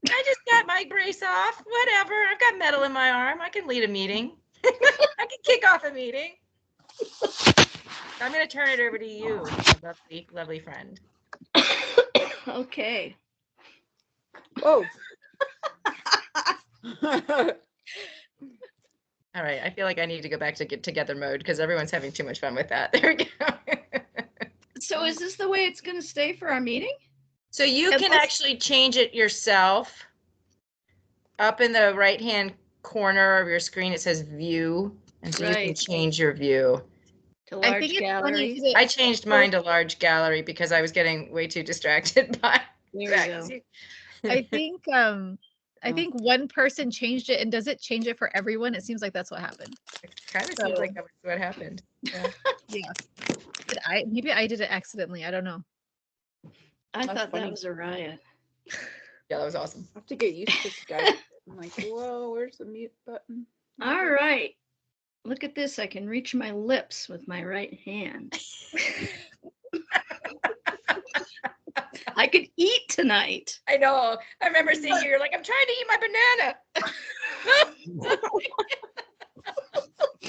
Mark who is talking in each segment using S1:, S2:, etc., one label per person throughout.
S1: I just got my brace off. Whatever. I've got metal in my arm. I can lead a meeting. I can kick off a meeting. I'm going to turn it over to you, lovely, lovely friend.
S2: Okay.
S3: Whoa.
S1: All right. I feel like I need to go back to get together mode because everyone's having too much fun with that. There we go.
S2: So is this the way it's going to stay for our meeting?
S1: So you
S2: And
S1: can
S2: let's-
S1: actually change it yourself. Up in the right-hand corner of your screen, it says view. And so you can
S2: Right.
S1: change your view.
S2: To
S4: I
S2: large
S4: think it's funny
S2: gallery.
S4: 'cause
S1: I changed mine to large gallery because I was getting way too distracted by
S2: There
S1: that.
S2: you go.
S4: I think one person changed it, and does it change it for everyone? It seems like that's what happened.
S1: It kind of seems like that was what happened. Yeah.
S4: Yeah. But maybe I did it accidentally. I don't know.
S2: I
S3: That's
S2: thought
S3: funny.
S2: that was a riot.
S1: Yeah, that was awesome.
S3: I have to get used to Skype. I'm like, whoa, where's the mute button?
S2: All right. Look at this. I can reach my lips with my right hand. I could eat tonight.
S1: I know. I remember seeing you. You're like, I'm trying to eat my banana. Like, I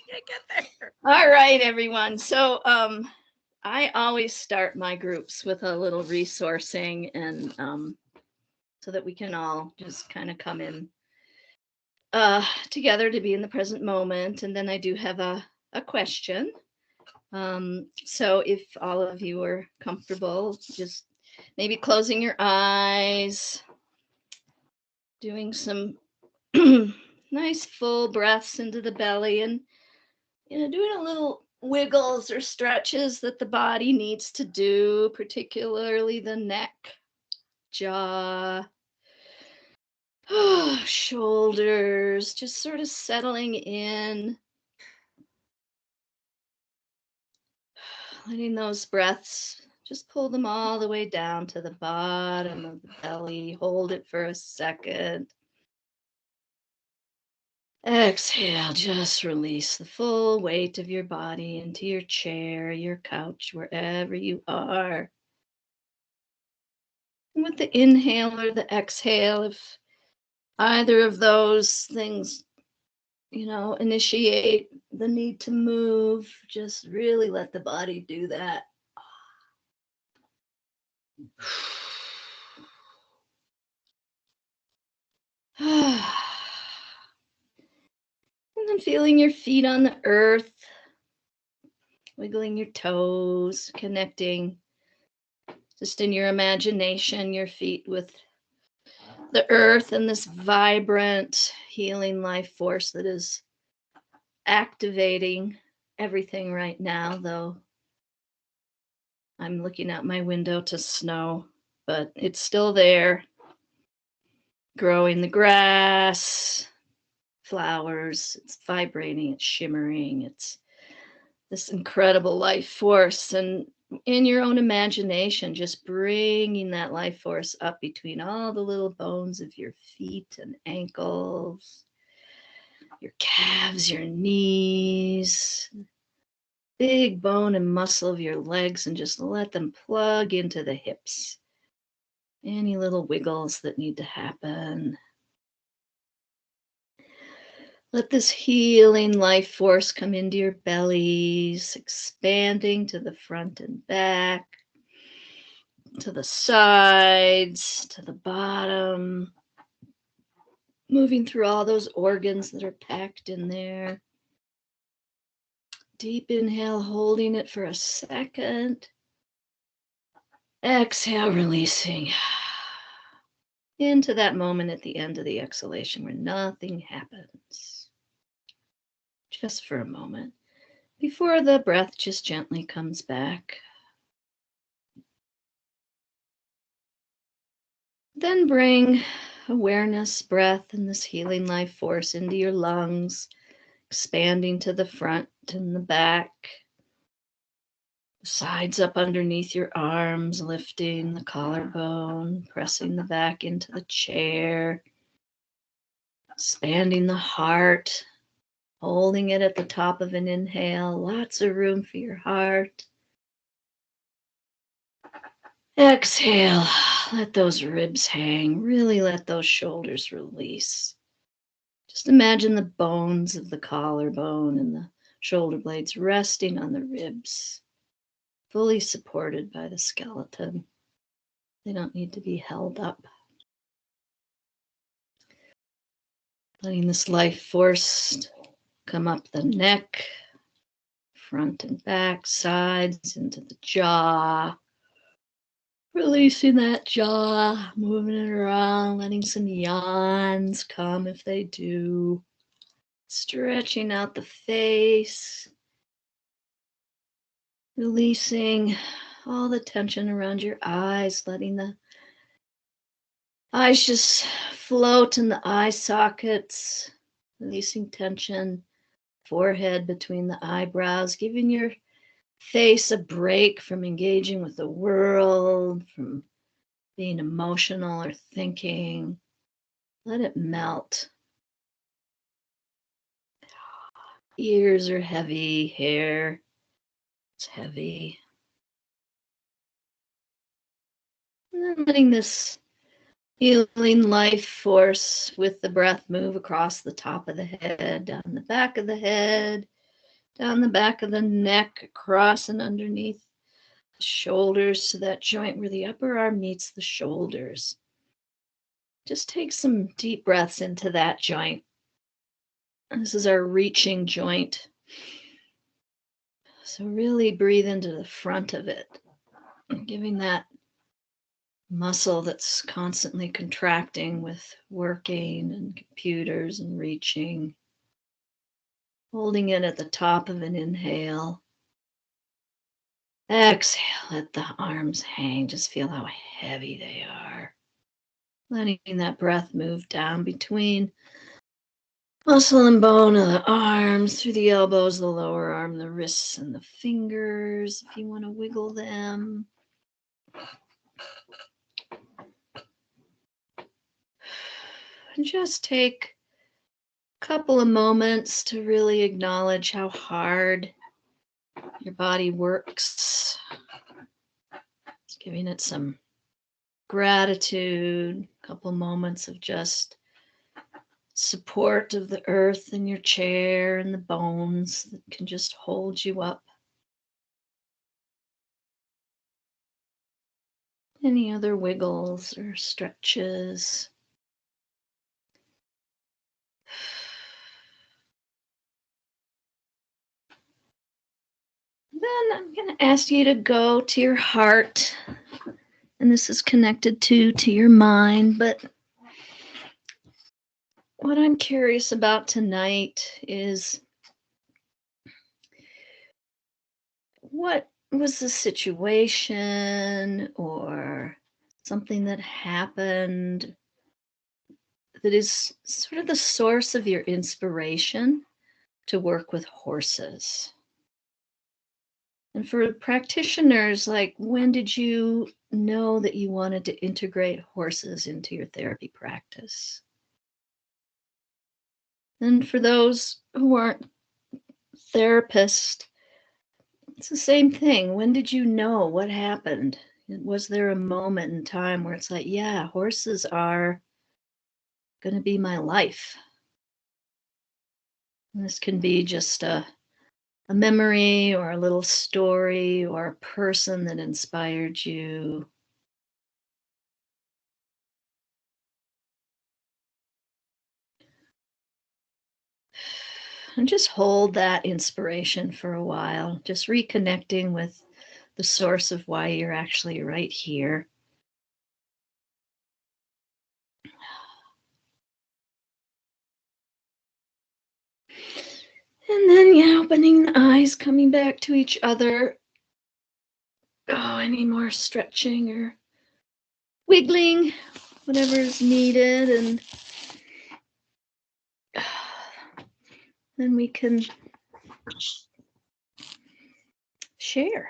S1: can't get there.
S2: All right, everyone. So I always start my groups with a little resourcing and so that we can all just kind of come in together to be in the present moment. And then I do have a question. So if all of you are comfortable, just maybe closing your eyes, doing some nice full breaths into the belly and doing a little wiggles or stretches that the body needs to do, particularly the neck, jaw, shoulders, just sort of settling in. Letting those breaths, just pull them all the way down to the bottom of the belly. Hold it for a second. Exhale, just release the full weight of your body into your chair, your couch, wherever you are. And with the inhale or the exhale, if either of those things, initiate the need to move, just really let the body do that. And then feeling your feet on the earth, wiggling your toes, connecting just in your imagination, your feet with the earth and this vibrant, healing life force that is activating everything right now, though I'm looking out my window to snow, but it's still there, growing the grass, flowers, it's vibrating, it's shimmering, it's this incredible life force. And in your own imagination, just bringing that life force up between all the little bones of your feet and ankles, your calves, your knees, big bone and muscle of your legs, and just let them plug into the hips. Any little wiggles that need to happen. Let this healing life force come into your bellies, expanding to the front and back, to the sides, to the bottom, moving through all those organs that are packed in there. Deep inhale, holding it for a second. Exhale, releasing into that moment at the end of the exhalation where nothing happens. Just for a moment before the breath just gently comes back. Then bring awareness, breath, and this healing life force into your lungs, expanding to the front and the back, the sides up underneath your arms, lifting the collarbone, pressing the back into the chair, expanding the heart, holding it at the top of an inhale, lots of room for your heart. Exhale. Let those ribs hang. Really let those shoulders release. Just imagine the bones of the collarbone and the shoulder blades resting on the ribs, fully supported by the skeleton. They don't need to be held up. Letting this life force come up the neck, front and back, sides, into the jaw. Releasing that jaw, moving it around, letting some yawns come if they do. Stretching out the face. Releasing all the tension around your eyes, letting the eyes just float in the eye sockets. Releasing tension, forehead between the eyebrows, giving your face a break from engaging with the world, from being emotional or thinking. Let it melt. Ears are heavy, hair is heavy. And then letting this healing life force with the breath move across the top of the head, down the back of the head, down the back of the neck, across and underneath the shoulders to that joint where the upper arm meets the shoulders. Just take some deep breaths into that joint. This is our reaching joint. So really breathe into the front of it, giving that muscle that's constantly contracting with working and computers and reaching. Holding it at the top of an inhale. Exhale, let the arms hang. Just feel how heavy they are. Letting that breath move down between muscle and bone of the arms, through the elbows, the lower arm, the wrists, and the fingers, if you want to wiggle them. And just take a couple of moments to really acknowledge how hard your body works. Just giving it some gratitude, a couple moments of just support of the earth in your chair and the bones that can just hold you up. Any other wiggles or stretches? Then I'm going to ask you to go to your heart, and this is connected to your mind, but what I'm curious about tonight is what was the situation or something that happened that is sort of the source of your inspiration to work with horses? And for practitioners, like, when did you know that you wanted to integrate horses into your therapy practice? And for those who aren't therapists, it's the same thing. When did you know? What happened? Was there a moment in time where it's like, yeah, horses are going to be my life? And this can be just a memory or a little story or a person that inspired you. And just hold that inspiration for a while, just reconnecting with the source of why you're actually right here. And then, yeah, opening the eyes, coming back to each other. Oh, any more stretching or wiggling, whatever is needed. And then we can share.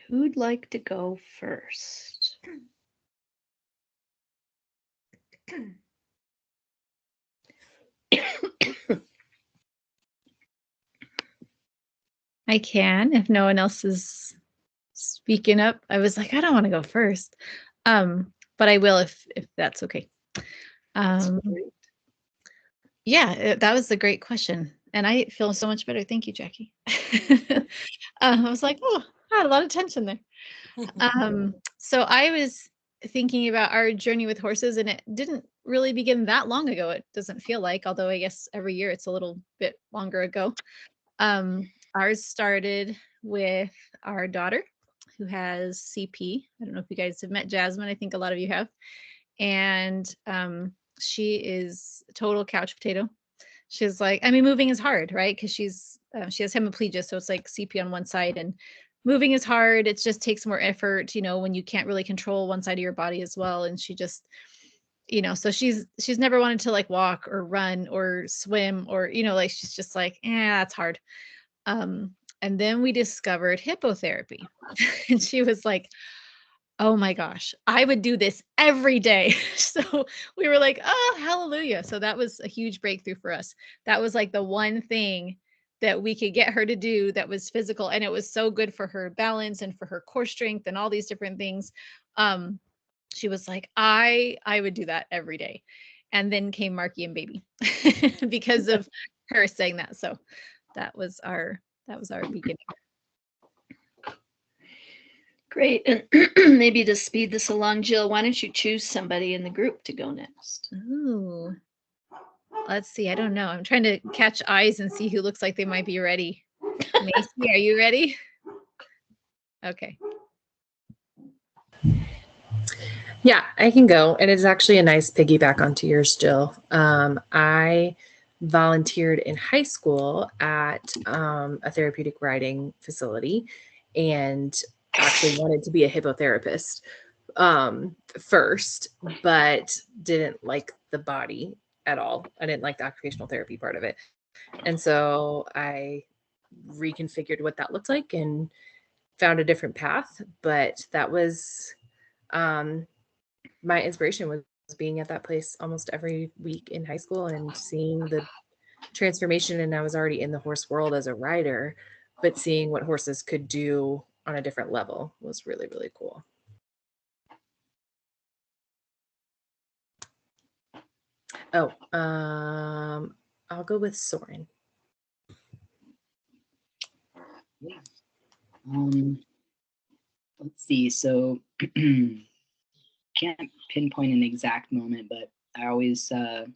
S2: Who'd like to go first?
S4: I can, if no one else is speaking up. I was like, I don't want to go first. But I will if that's okay. Yeah, that was a great question. And I feel so much better. Thank you, Jackie. I was like, oh, I had a lot of tension there. So I was thinking about our journey with horses, and it didn't really begin that long ago. It doesn't feel like, although I guess every year it's a little bit longer ago. Ours started with our daughter who has CP. I don't know if you guys have met Jasmine. I think a lot of you have. And she is a total couch potato. She's like, I mean, moving is hard, right? Because she has hemiplegia, so it's like CP on one side, and moving is hard. It just takes more effort, when you can't really control one side of your body as well. And she just, so she's never wanted to like walk or run or swim or, like she's just like, that's hard. And then we discovered hippotherapy, and she was like, oh my gosh, I would do this every day. So we were like, oh, hallelujah. So that was a huge breakthrough for us. That was like the one thing that we could get her to do that was physical. And it was so good for her balance and for her core strength and all these different things. She was like, I would do that every day. And then came Marky and Baby because of her saying that. So that was our beginning.
S2: Great. And maybe to speed this along, Jill, why don't you choose somebody in the group to go next?
S4: Ooh. Let's see. I don't know. I'm trying to catch eyes and see who looks like they might be ready. Macy, are you ready? Okay.
S5: Yeah, I can go. And it's actually a nice piggyback onto yours, Jill. I volunteered in high school at a therapeutic riding facility and actually wanted to be a hippotherapist first, but didn't like the body at all. I didn't like the occupational therapy part of it. And so I reconfigured what that looked like and found a different path. But that was my inspiration was being at that place almost every week in high school and seeing the transformation. And I was already in the horse world as a rider, but seeing what horses could do on a different level was really, really cool. Oh, I'll go with Soren.
S6: Yeah. Let's see. So can't pinpoint an exact moment, but I always had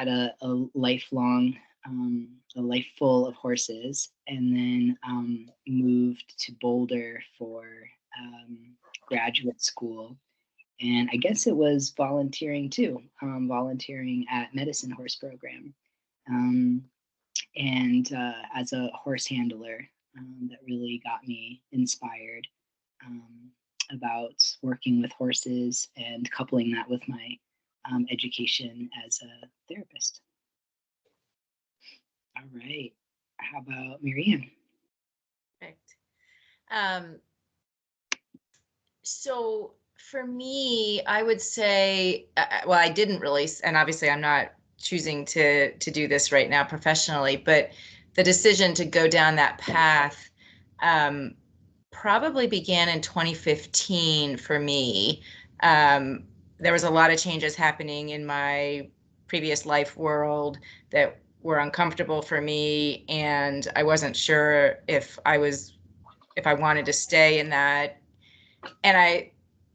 S6: a lifelong, a life full of horses, and then moved to Boulder for graduate school. And I guess it was volunteering too, volunteering at Medicine Horse Program. And as a horse handler, that really got me inspired about working with horses and coupling that with my education as a therapist. All right. How about Marianne?
S1: Perfect. So for me, I would say, well, I didn't really, and obviously I'm not choosing to do this right now professionally, but the decision to go down that path probably began in 2015 for me. There was a lot of changes happening in my previous life world that were uncomfortable for me, and I wasn't sure if I wanted to stay in that. And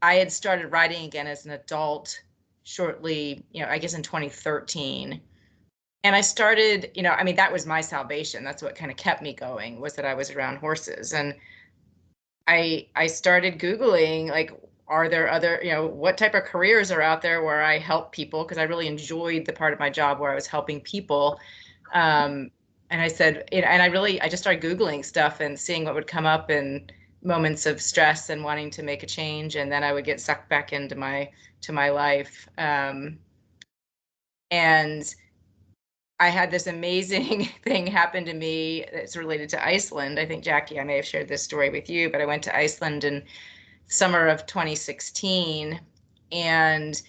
S1: I had started writing again as an adult shortly, I guess in 2013. And I started, that was my salvation. That's what kind of kept me going, was that I was around horses. And I started Googling, like, are there other, what type of careers are out there where I help people? Because I really enjoyed the part of my job where I was helping people. And I said, and I just started Googling stuff and seeing what would come up in moments of stress and wanting to make a change. And then I would get sucked back into my life. And I had this amazing thing happen to me that's related to Iceland. I think, Jackie, I may have shared this story with you, but I went to Iceland in summer of 2016, and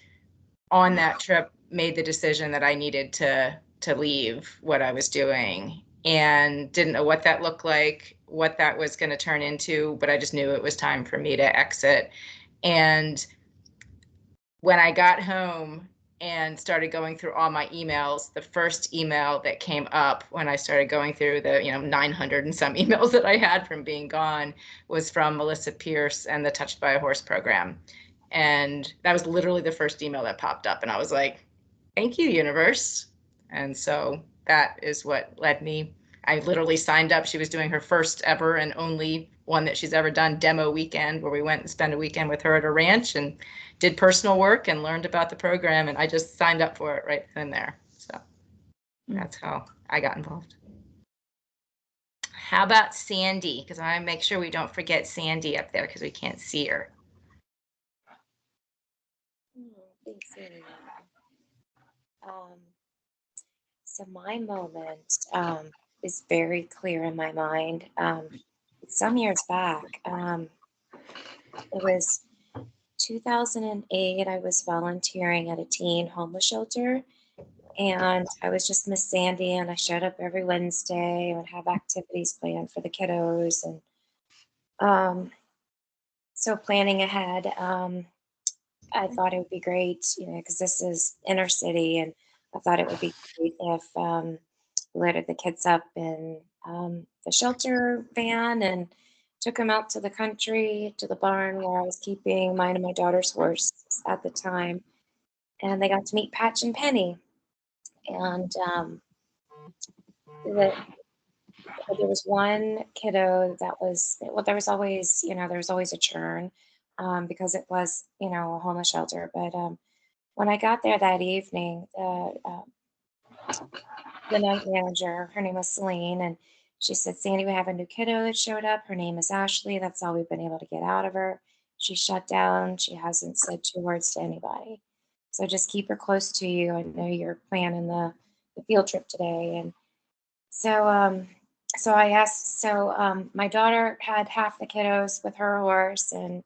S1: on that trip made the decision that I needed to leave what I was doing. and didn't know what that looked like, what that was going to turn into, but I just knew it was time for me to exit. And when I got home and started going through all my emails, the first email that came up when I started going through the 900 and some emails that I had from being gone was from Melissa Pierce and the Touched by a Horse program. And that was literally the first email that popped up. And I was like, thank you, universe. And so that is what led me. I literally signed up. She was doing her first ever and only one that she's ever done demo weekend, where we went and spent a weekend with her at a ranch and did personal work and learned about the program. And I just signed up for it right then and there. So that's how I got involved. How about Sandy? Because I want to make sure we don't forget Sandy up there because we can't see her.
S7: Thanks, Annie. So my moment is very clear in my mind. Some years back, it was 2008. I was volunteering at a teen homeless shelter, and I was just Miss Sandy, and I showed up every Wednesday. I would have activities planned for the kiddos, and so planning ahead. I thought it would be great, because this is inner city, and I thought it would be great if we loaded the kids up in the shelter van and took them out to the country, to the barn where I was keeping mine and my daughter's horse at the time. And they got to meet Patch and Penny. And there was one kiddo that was, well, there was always a churn because it was, a homeless shelter. But when I got there that evening, the night manager, her name was Celine, and she said, Sandy, we have a new kiddo that showed up. Her name is Ashley. That's all we've been able to get out of her. She shut down. She hasn't said 2 words to anybody. So just keep her close to you. I know you're planning the field trip today. And so I asked, my daughter had half the kiddos with her horse, and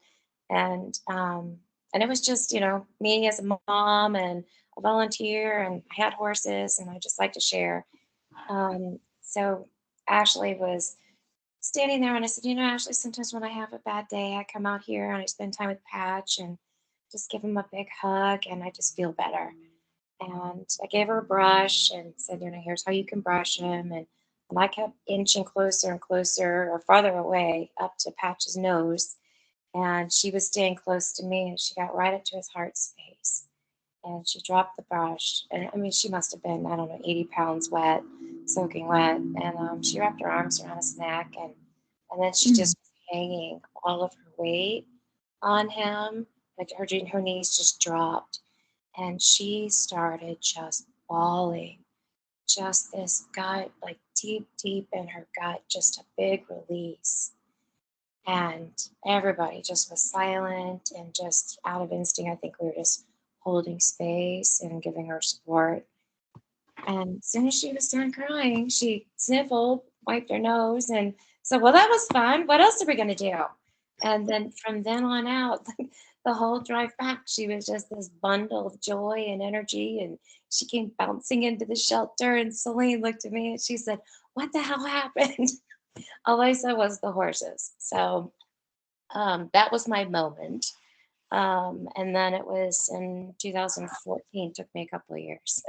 S7: it was just, me as a mom and a volunteer, and I had horses, and I just like to share. So Ashley was standing there, and I said, Ashley, sometimes when I have a bad day, I come out here and I spend time with Patch and just give him a big hug, and I just feel better. And I gave her a brush and said, here's how you can brush him. And I kept inching closer and closer, or farther away, up to Patch's nose. And she was staying close to me, and she got right up to his heart space. And she dropped the brush. And I mean, she must have been, 80 pounds wet, soaking wet. And she wrapped her arms around his neck. And then she just was hanging all of her weight on him. Like her knees just dropped. And she started just bawling. Just this gut, like deep, deep in her gut, just a big release. And everybody just was silent, and just out of instinct, I think we were just holding space and giving her support. And as soon as she was done crying, she sniffled, wiped her nose, and said, well, that was fun. What else are we going to do? And then from then on out, the whole drive back, she was just this bundle of joy and energy. And she came bouncing into the shelter, and Celine looked at me and she said, what the hell happened? All I said was the horses. So that was my moment. And then it was in 2014, took me a couple of years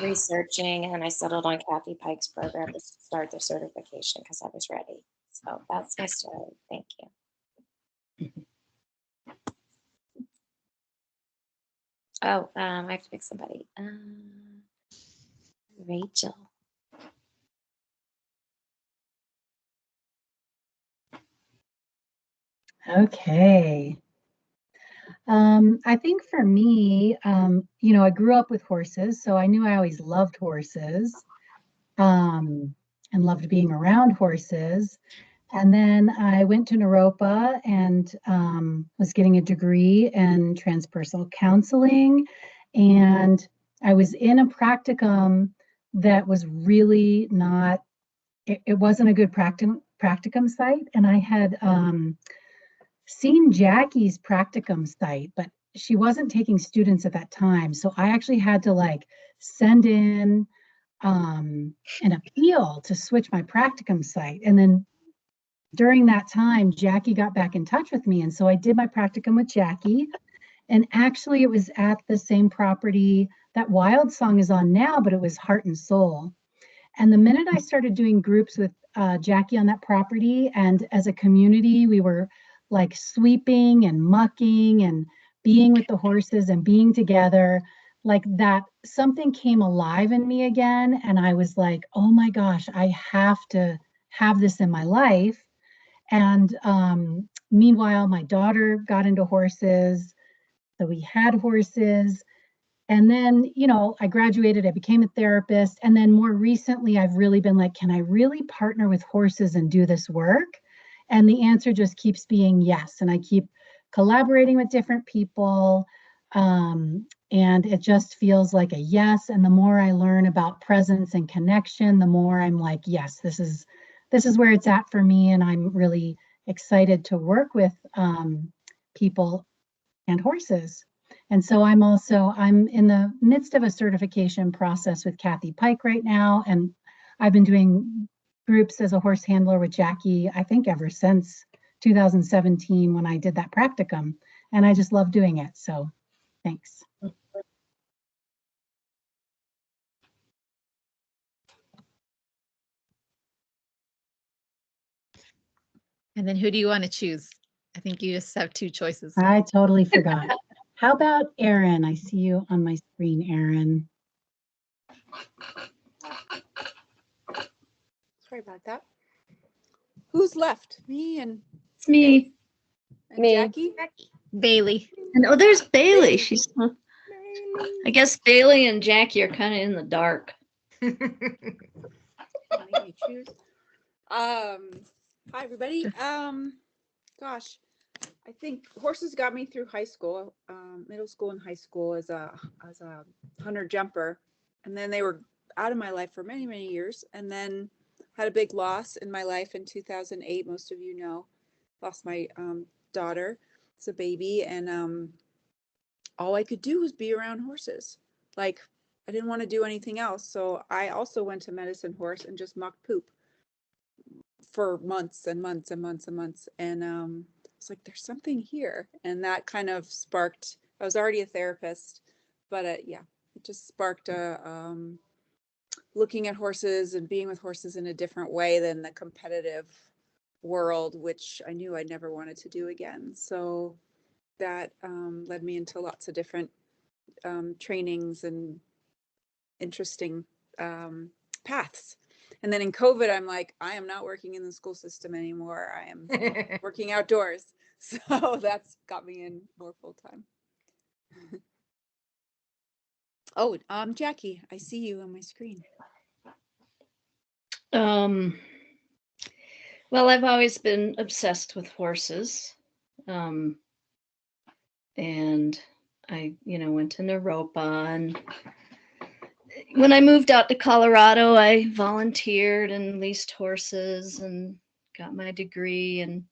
S7: researching, and I settled on Kathy Pike's program to start the certification because I was ready. So that's my story. Thank you. Oh, I have to pick somebody. Rachel.
S8: Okay. I think for me, I grew up with horses, so I knew I always loved horses, and loved being around horses. And then I went to Naropa and was getting a degree in transpersonal counseling. And I was in a practicum that was really not, it wasn't a good practicum site. And I had seen Jackie's practicum site, but she wasn't taking students at that time. So I actually had to send in an appeal to switch my practicum site. And then during that time, Jackie got back in touch with me. And so I did my practicum with Jackie. And actually, it was at the same property that Wild Song is on now, but it was Heart and Soul. And the minute I started doing groups with Jackie on that property, and as a community, we were like sweeping and mucking and being with the horses and being together, like that, something came alive in me again. And I was like, oh my gosh, I have to have this in my life. And meanwhile, my daughter got into horses. So we had horses. And then, you know, I graduated, I became a therapist. And then more recently, I've really been like, can I really partner with horses and do this work? And the answer just keeps being yes. And I keep collaborating with different people. And it just feels like a yes. And the more I learn about presence and connection, the more I'm like, yes, this is where it's at for me. And I'm really excited to work with people and horses. And so I'm in the midst of a certification process with Kathy Pike right now. And I've been doing groups as a horse handler with Jackie, I think ever since 2017 when I did that practicum. And I just love doing it. So thanks.
S4: And then who do you want to choose? I think you just have two choices.
S8: I totally forgot. How about Erin? I see you on my screen, Erin.
S3: Sorry about that. Who's left? Me and
S2: It's me.
S5: Me.
S3: Jackie?
S4: Bailey.
S2: And oh, there's Bailey. She's,
S3: Bailey.
S2: I guess Bailey and Jackie are kind of in the dark.
S3: Let me choose. Hi everybody. Gosh, I think horses got me through high school, middle school and high school as a hunter jumper, and then they were out of my life for many, many years. And then had a big loss in my life in 2008. Most of you know, lost my daughter as a baby, and all I could do was be around horses. Like I didn't want to do anything else. So I also went to medicine horse and just mucked poop for months and months and months and months. And it's like, there's something here. And that kind of sparked, I was already a therapist, but yeah, it just sparked looking at horses and being with horses in a different way than the competitive world, which I knew I'd never wanted to do again. So that led me into lots of different trainings and interesting paths. And then in COVID, I'm like, I am not working in the school system anymore. I am working outdoors. So that's got me in more full time. Oh, Jackie, I see you on my screen.
S2: Well, I've always been obsessed with horses. And I, went to Naropa, and when I moved out to Colorado, I volunteered and leased horses and got my degree, and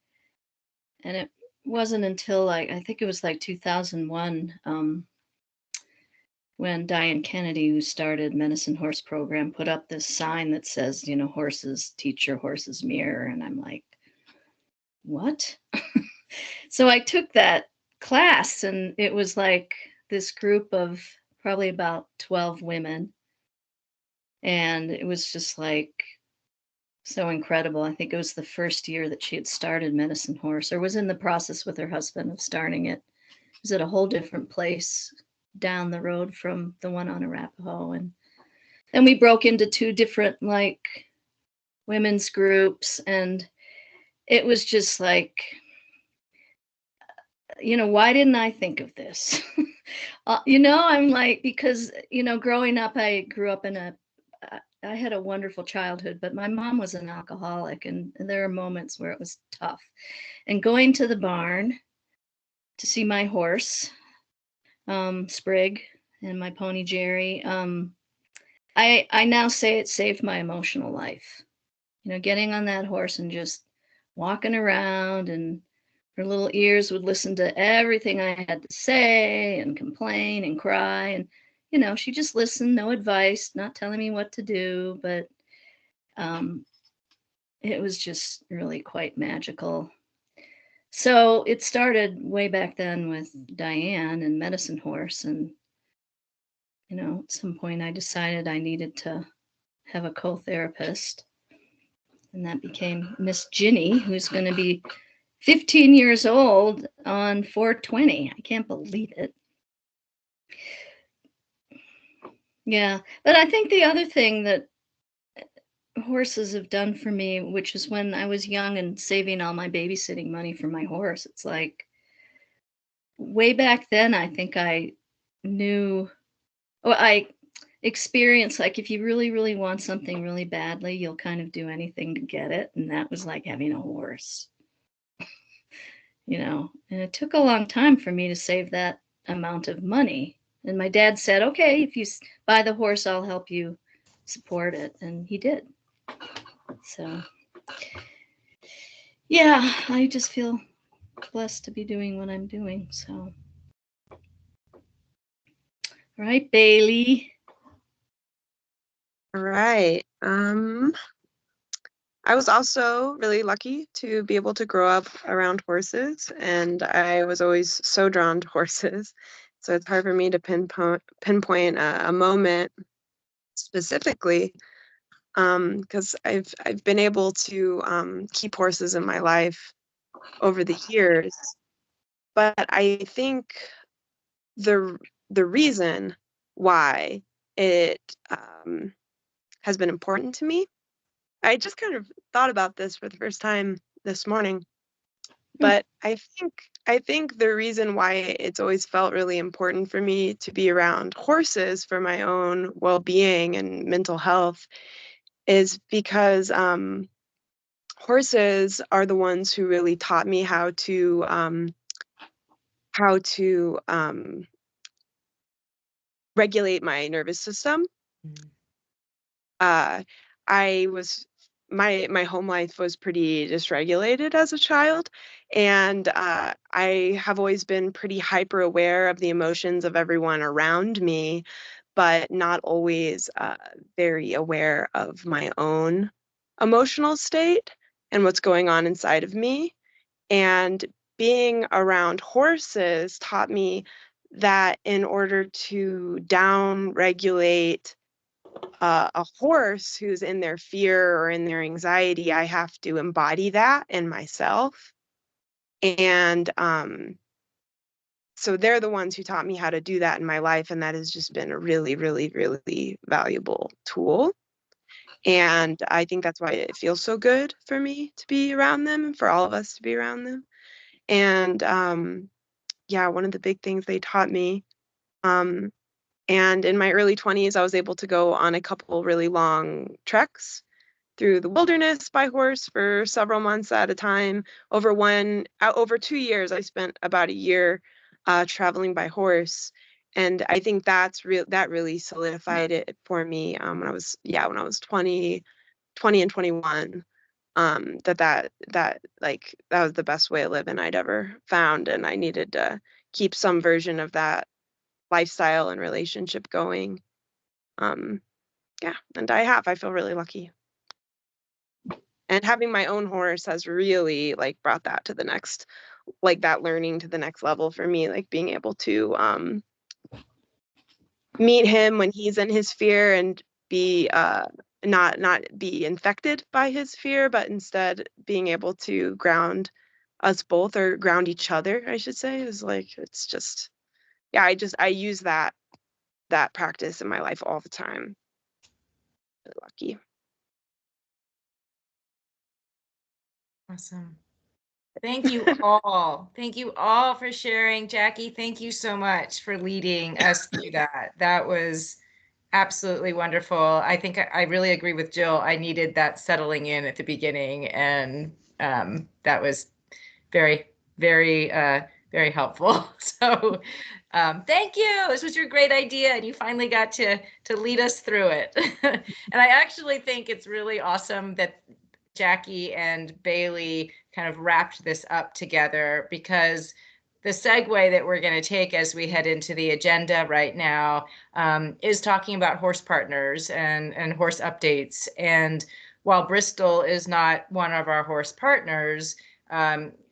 S2: it wasn't until I think it was like 2001 when Diane Kennedy, who started Medicine Horse Program, put up this sign that says, horses, teach your horses mirror. And I'm like, what? So I took that class, and it was like this group of probably about 12 women. And it was just like so incredible. I think it was the first year that she had started Medicine Horse, or was in the process with her husband of starting it. It was at a whole different place down the road from the one on Arapahoe. And then we broke into two different like women's groups, and it was just like, why didn't I think of this? I'm like, because, growing up, I grew up I had a wonderful childhood, but my mom was an alcoholic, and there are moments where it was tough. And going to the barn to see my horse, Sprig, and my pony Jerry, I now say it saved my emotional life. Getting on that horse and just walking around, and her little ears would listen to everything I had to say and complain and cry. And she just listened, no advice, not telling me what to do, but it was just really quite magical. So it started way back then with Diane and Medicine Horse. And, at some point I decided I needed to have a co-therapist. And that became Miss Ginny, who's going to be 15 years old on 4/20. I can't believe it. Yeah. But I think the other thing that horses have done for me, which is when I was young and saving all my babysitting money for my horse, it's like way back then, I think I knew, or I experienced, like, if you really, really want something really badly, you'll kind of do anything to get it. And that was like having a horse, and it took a long time for me to save that amount of money. And my dad said, okay, if you buy the horse, I'll help you support it. And he did. So, yeah, I just feel blessed to be doing what I'm doing. So, all right, Bailey.
S9: All right. I was also really lucky to be able to grow up around horses, and I was always so drawn to horses. So it's hard for me to pinpoint a moment specifically, because I've been able to keep horses in my life over the years. But I think the reason why it has been important to me, I just kind of thought about this for the first time this morning, but I think the reason why it's always felt really important for me to be around horses for my own well-being and mental health is because horses are the ones who really taught me how to regulate my nervous system. I was my home life was pretty dysregulated as a child, and I have always been pretty hyper aware of the emotions of everyone around me, but not always very aware of my own emotional state and what's going on inside of me. And being around horses taught me that in order to down regulate a horse who's in their fear or in their anxiety, I have to embody that in myself. And so they're the ones who taught me how to do that in my life. And that has just been a really, really, really valuable tool. And I think that's why it feels so good for me to be around them and for all of us to be around them. And yeah, one of the big things they taught me, and in my early 20s, I was able to go on a couple really long treks through the wilderness by horse for several months at a time. Over 2 years, I spent about a year traveling by horse. And I think that really solidified it for me when I was 20 and 21. That was the best way of living I'd ever found, and I needed to keep some version of that lifestyle and relationship going. Yeah, and I feel really lucky. And having my own horse has really brought that to the next, that learning to the next level for me, being able to meet him when he's in his fear and be not be infected by his fear, but instead being able to ground us both, or ground each other, I should say, is it's just, yeah, I use that practice in my life all the time. Really lucky.
S1: Awesome. Thank you all. Thank you all for sharing. Jackie, thank you so much for leading us through that. That was absolutely wonderful. I think I really agree with Jill. I needed that settling in at the beginning, and that was very, very, very helpful. So thank you. This was your great idea, and you finally got to lead us through it. And I actually think it's really awesome that Jackie and Bailey kind of wrapped this up together, because the segue that we're going to take as we head into the agenda right now is talking about horse partners and horse updates. And while Bristol is not one of our horse partners,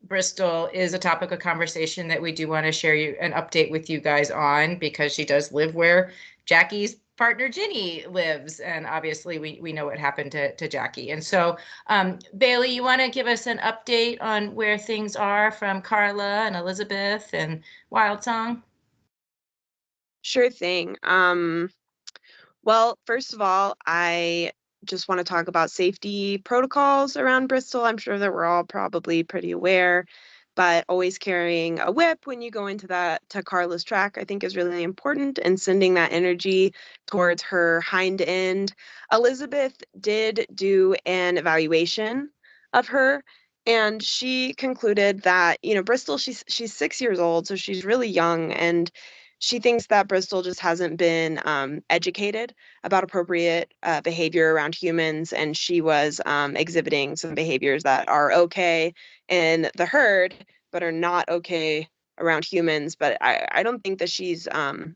S1: Bristol is a topic of conversation that we do want to share an update with you guys on, because she does live where Jackie's partner Ginny lives, and obviously we know what happened to Jackie. And so Bailey, you want to give us an update on where things are from Carla and Elizabeth and Wild Song?
S9: Sure thing. Well, first of all, I just want to talk about safety protocols around Bristol. I'm sure that we're all probably pretty aware, but always carrying a whip when you go into to Carla's track, I think is really important, and sending that energy towards her hind end. Elizabeth did do an evaluation of her, and she concluded that, Bristol, she's 6 years old, so she's really young, and she thinks that Bristol just hasn't been educated about appropriate behavior around humans, and she was exhibiting some behaviors that are okay in the herd, but are not okay around humans. But I don't think that she's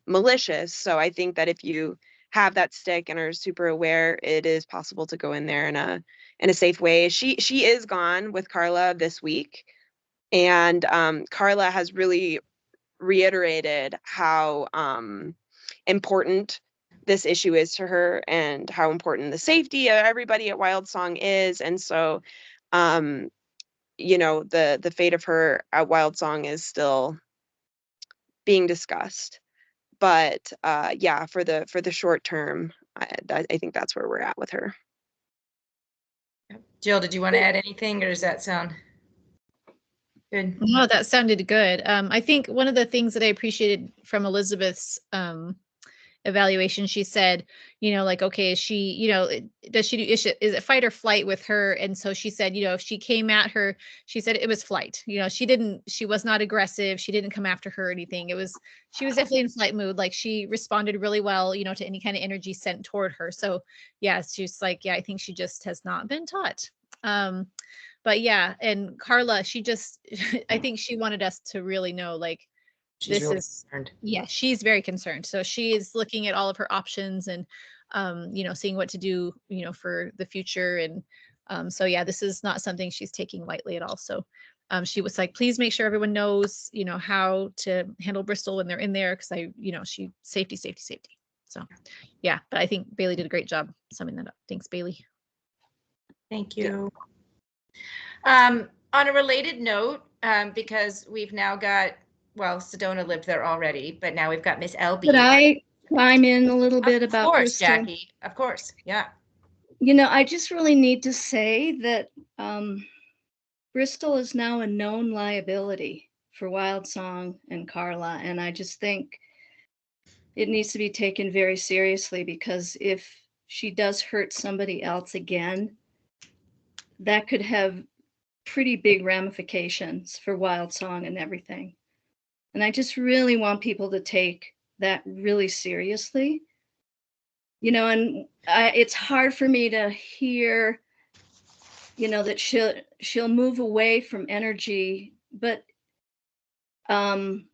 S9: malicious. So I think that if you have that stick and are super aware, it is possible to go in there in a safe way. She is gone with Carla this week, and Carla has really reiterated how important this issue is to her, and how important the safety of everybody at Wild Song is. And so, the fate of her at Wild Song is still being discussed. But yeah, for the short term, I think that's where we're at with her.
S1: Jill, did you want to add anything, or does that sound good?
S4: No, that sounded good. I think one of the things that I appreciated from Elizabeth's evaluation, she said, like, okay, is she, does she do, is it fight or flight with her? And so she said, if she came at her, she said it was flight. She was not aggressive. She didn't come after her or anything. She was definitely in flight mood. Like, she responded really well, to any kind of energy sent toward her. So yeah, she's like, yeah, I think she just has not been taught. But yeah, and Carla, she just, I think she wanted us to really know, like,
S1: She's
S4: this
S1: really
S4: is,
S1: concerned.
S4: yeah, she's very concerned. So she is looking at all of her options and, seeing what to do, for the future. And so, yeah, this is not something she's taking lightly at all. So she was like, please make sure everyone knows, how to handle Bristol when they're in there. Cause safety. So yeah, but I think Bailey did a great job summing that up. Thanks, Bailey.
S1: Thank you. On a related note, because we've now got, Sedona lived there already, but now we've got Miss LB.
S2: Could I chime in a little bit about
S1: Of course,
S2: Bristol?
S1: Jackie. Of course. Yeah.
S2: I just really need to say that Bristol is now a known liability for Wild Song and Carla, and I just think it needs to be taken very seriously, because if she does hurt somebody else again, that could have pretty big ramifications for Wild Song and everything. And I just really want people to take that really seriously. And it's hard for me to hear, that she'll move away from energy, but in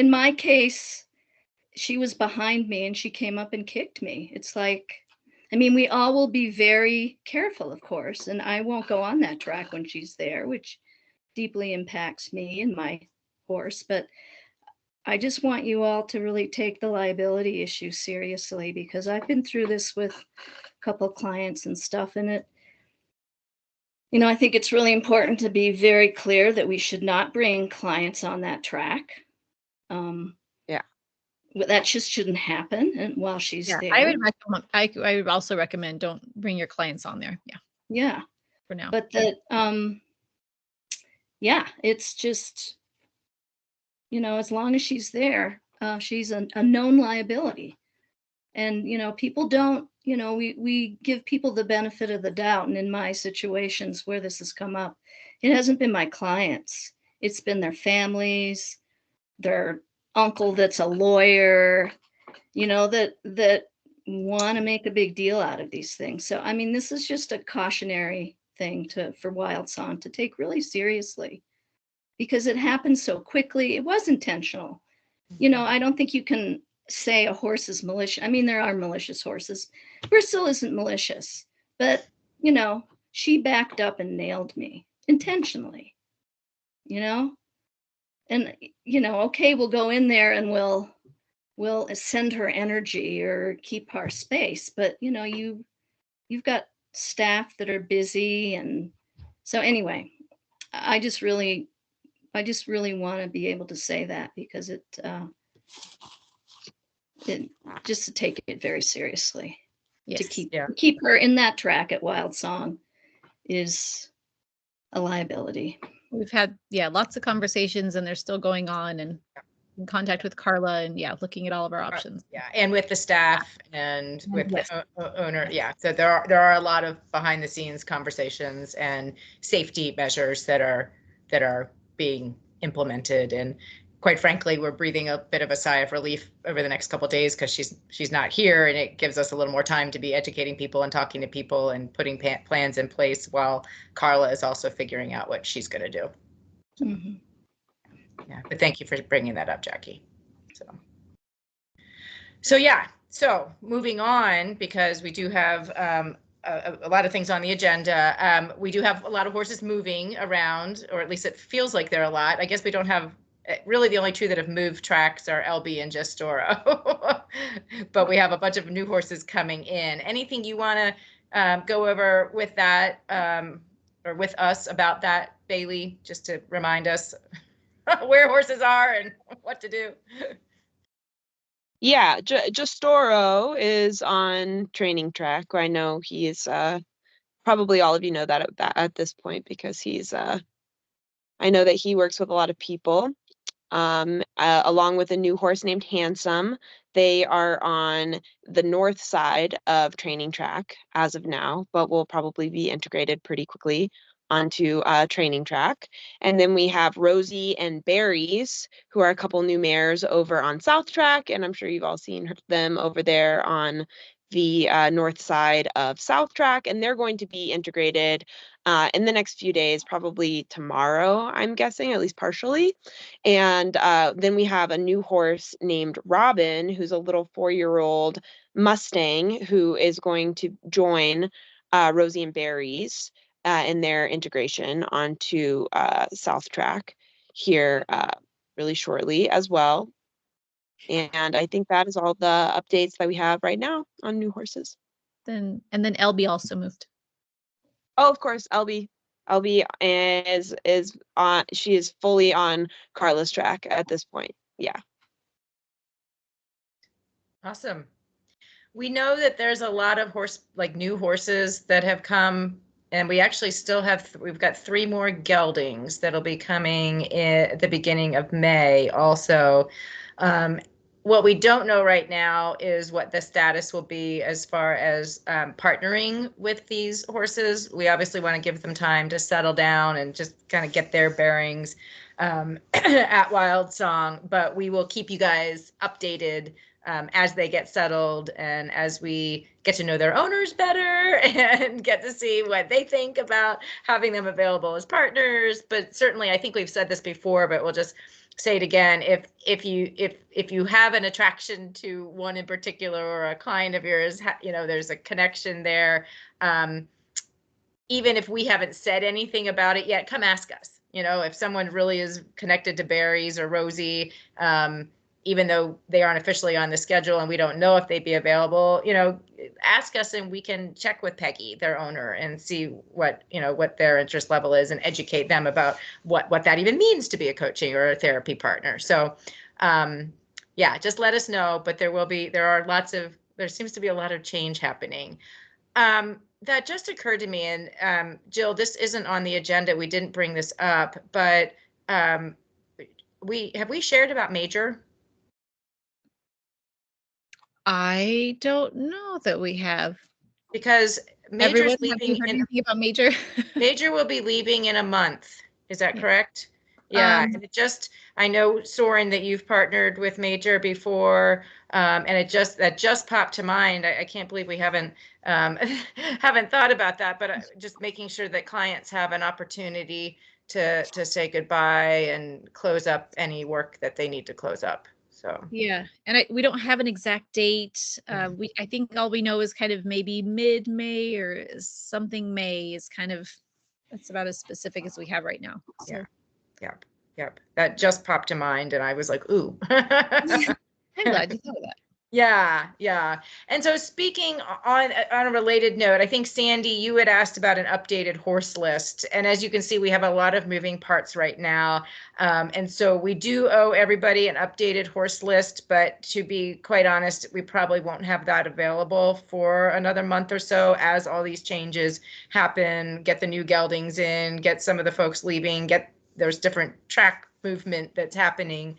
S2: my case, she was behind me and she came up and kicked me. It's like, we all will be very careful, of course, and I won't go on that track when she's there, which deeply impacts me and my horse. But I just want you all to really take the liability issue seriously, because I've been through this with a couple of clients and stuff, and I think it's really important to be very clear that we should not bring clients on that track.
S9: Yeah.
S2: That just shouldn't happen. And while she's there,
S4: I would also recommend don't bring your clients on there. Yeah.
S2: Yeah.
S4: For now.
S2: But that, yeah, it's just, as long as she's there, she's a known liability. And, people don't, we give people the benefit of the doubt. And in my situations where this has come up, it hasn't been my clients. It's been their families, their uncle that's a lawyer, that want to make a big deal out of these things. So, this is just a cautionary thing for Wild Song to take really seriously. because it happened so quickly. It was intentional. You know, I don't think you can say a horse is malicious. I mean, there are malicious horses. Bristol isn't malicious, but, you know, she backed up and nailed me intentionally, you know? And, you know, okay, we'll go in there and we'll send her energy or keep her space. But, you know, you've got staff that are busy. And so anyway, I just really want to be able to say that, because it just to take it very seriously.
S4: Yes.
S2: To keep her in that track at Wild Song is a liability.
S4: We've had, lots of conversations, and they're still going on, and in contact with Carla, and looking at all of our options.
S1: And with the staff and with
S4: Yes.
S1: the owner. So there are a lot of behind the scenes conversations and safety measures that are being implemented. And quite frankly, we're breathing a bit of a sigh of relief over the next couple of days, because she's not here, and it gives us a little more time to be educating people and talking to people and putting plans in place while Carla is also figuring out what she's going to do.
S2: Mm-hmm.
S1: Yeah, but thank you for bringing that up, Jackie. So moving on, because we do have a lot of things on the agenda. We do have a lot of horses moving around, or at least it feels like there are a lot. I guess we don't have, really the only two that have moved tracks are LB and Gestoro, but we have a bunch of new horses coming in. Anything you want to go over with that, or with us about that, Bailey, just to remind us where horses are and what to do?
S9: Yeah, Gestoro is on training track. I know he's probably all of you know that at this point, because he's I know that he works with a lot of people. Along with a new horse named Handsome. They are on the north side of training track as of now, but will probably be integrated pretty quickly onto training track. And then we have Rosie and Berries, who are a couple new mares over on South Track, and I'm sure you've all seen them over there on the north side of South Track, and they're going to be integrated in the next few days, probably tomorrow, I'm guessing, at least partially. And then we have a new horse named Robin, who's a little 4-year-old Mustang, who is going to join Rosie and Berries in their integration onto South Track here really shortly as well. And I think that is all the updates that we have right now on new horses.
S4: And then LB also moved.
S9: Oh, of course, LB is on. She is fully on Carla's track at this point. Yeah.
S1: Awesome. We know that there's a lot of new horses that have come, and we actually still have, we've got 3 more geldings that'll be coming at the beginning of May also. What we don't know right now is what the status will be as far as partnering with these horses. We obviously want to give them time to settle down and just kind of get their bearings at Wild Song, but we will keep you guys updated as they get settled and as we get to know their owners better and get to see what they think about having them available as partners. But certainly, I think we've said this before, but we'll just say it again. If you have an attraction to one in particular, or a client of yours, there's a connection there. Even if we haven't said anything about it yet, come ask us. If someone really is connected to Berries or Rosie, even though they aren't officially on the schedule and we don't know if they'd be available, ask us and we can check with Peggy, their owner, and see what their interest level is and educate them about what that even means to be a coaching or a therapy partner. So just let us know, but there seems to be a lot of change happening. That just occurred to me, and Jill, this isn't on the agenda. We didn't bring this up, but we shared about Major?
S4: I don't know that we have.
S1: Because Major's
S4: leaving. Have you heard anything about Major?
S1: Major will be leaving in a month. Is that correct? Yeah, and I know, Soren, that you've partnered with Major before, and that just popped to mind. I can't believe we haven't haven't thought about that, but just making sure that clients have an opportunity to say goodbye and close up any work that they need to close up. So
S4: Yeah, and we don't have an exact date. I think all we know is kind of maybe mid-May or something May is kind of, that's about as specific as we have right now. So.
S1: Yeah. Yep. That just popped to mind, and I was like, ooh.
S4: I'm glad you thought of that.
S1: Yeah. And so speaking on a related note, I think Sandy, you had asked about an updated horse list. And as you can see, we have a lot of moving parts right now. And so we do owe everybody an updated horse list, but to be quite honest, we probably won't have that available for another month or so as all these changes happen, get the new geldings in, get some of the folks leaving, there's different track movement that's happening.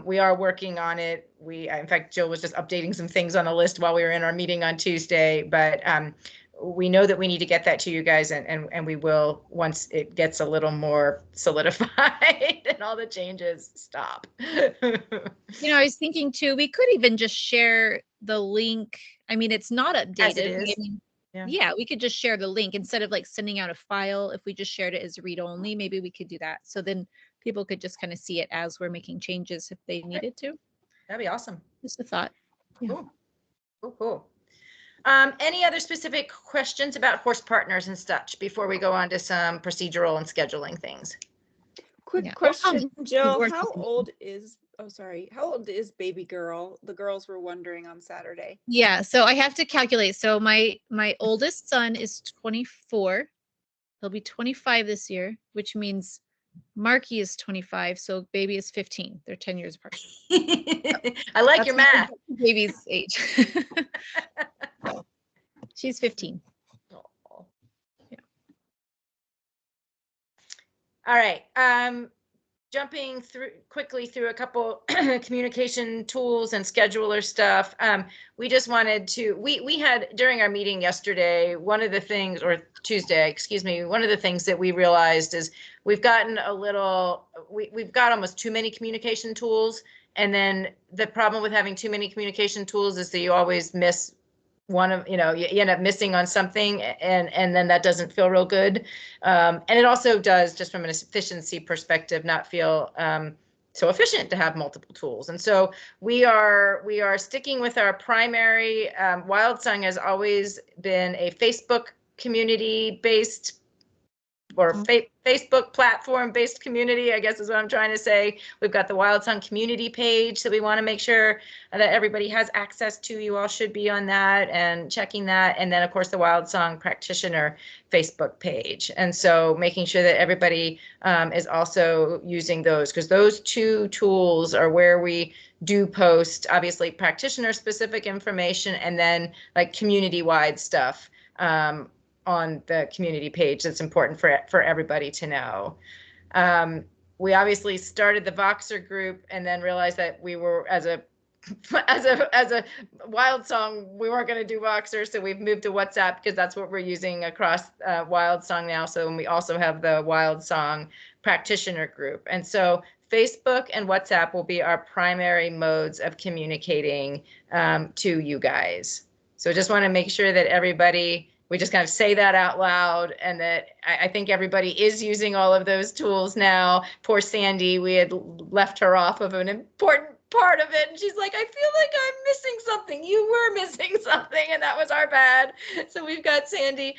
S1: We are working on it. In fact, Jill was just updating some things on the list while we were in our meeting on Tuesday, but we know that we need to get that to you guys, and we will once it gets a little more solidified and all the changes stop.
S4: I was thinking too, we could even just share the link. I mean, it's not updated.
S1: As it is.
S4: Yeah, we could just share the link instead of like sending out a file. If we just shared it as read only, maybe we could do that. So then people could just kind of see it as we're making changes if they needed to.
S1: That'd be awesome.
S4: Just a thought. Yeah.
S1: Cool. Any other specific questions about horse partners and such before we go on to some procedural and scheduling things?
S3: Quick question, Jill. How old is baby girl? The girls were wondering on Saturday.
S4: Yeah, so I have to calculate. So my oldest son is 24. He'll be 25 this year, which means Marky is 25, so baby is 15. They're 10 years apart.
S1: I like
S4: That's
S1: your math.
S4: Baby's age. She's 15.
S1: Oh. Yeah. All right. Jumping quickly through a couple communication tools and scheduler stuff. We just wanted to, we had during our meeting yesterday, one of the things, or Tuesday, excuse me, one of the things that we realized is we've gotten we've got almost too many communication tools. And then the problem with having too many communication tools is that you always miss one of, you end up missing on something, and then that doesn't feel real good. And it also does, just from an efficiency perspective, not feel so efficient to have multiple tools. And so we are sticking with our primary. Wild Song has always been a Facebook community based or Facebook platform based community, I guess is what I'm trying to say. We've got the Wild Song community page that we want to make sure that everybody has access to. You all should be on that and checking that. And then of course the Wild Song Practitioner Facebook page. And so making sure that everybody is also using those, because those two tools are where we do post obviously practitioner specific information and then like community wide stuff on the community page that's important for everybody to know. We obviously started the Voxer group and then realized that we were as a Wild Song, we weren't going to do Voxer, so we've moved to WhatsApp because that's what we're using across Wild Song now. So and we also have the Wild Song practitioner group, and so Facebook and WhatsApp will be our primary modes of communicating to you guys. So just want to make sure that we just kind of say that out loud, and that I think everybody is using all of those tools now. Poor Sandy, we had left her off of an important part of it, and she's like, I feel like I'm missing something. You were missing something, and that was our bad. So we've got Sandy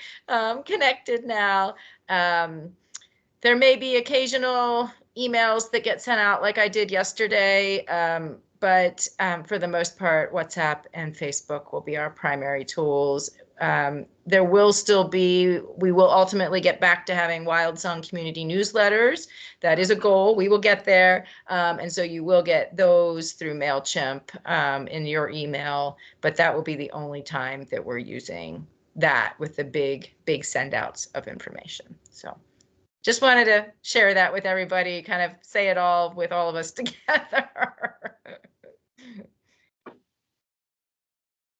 S1: connected now. There may be occasional emails that get sent out like I did yesterday, but for the most part, WhatsApp and Facebook will be our primary tools. There will still be, we will ultimately get back to having Wild Song community newsletters. That is a goal. We will get there. And so you will get those through MailChimp in your email, but that will be the only time that we're using that with the big send outs of information. So just wanted to share that with everybody, kind of say it all with all of us together.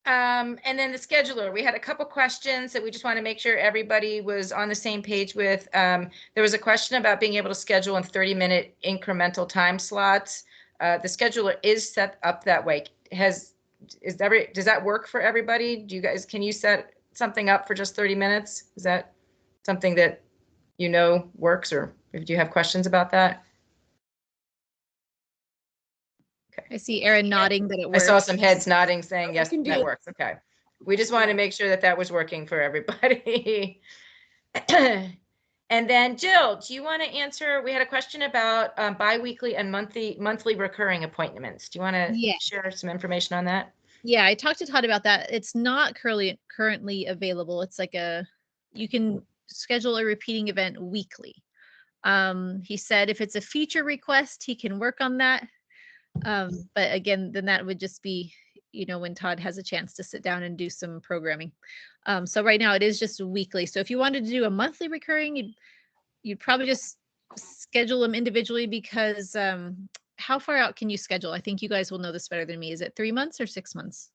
S1: And then the scheduler, we had a couple questions that we just want to make sure everybody was on the same page with. There was a question about being able to schedule in 30-minute incremental time slots. The scheduler is set up that way. Does that work for everybody? Can you set something up for just 30 minutes? Is that something that works, or do you have questions about that?
S4: I see Erin nodding that it
S1: I
S4: works.
S1: saw some heads nodding saying,
S3: I
S1: yes,
S3: can do
S1: that
S3: it.
S1: works. Okay. We just wanted to make sure that that was working for everybody. And then Jill, do you want to answer? We had a question about biweekly and monthly recurring appointments. Do you want to
S4: Yeah.
S1: share some information on that?
S4: Yeah, I talked to Todd about that. It's not currently available. It's like you can schedule a repeating event weekly. He said if it's a feature request, he can work on that. But again, then that would just be, when Todd has a chance to sit down and do some programming. So right now it is just weekly. So if you wanted to do a monthly recurring, you'd probably just schedule them individually, because how far out can you schedule? I think you guys will know this better than me. Is it 3 months or 6 months?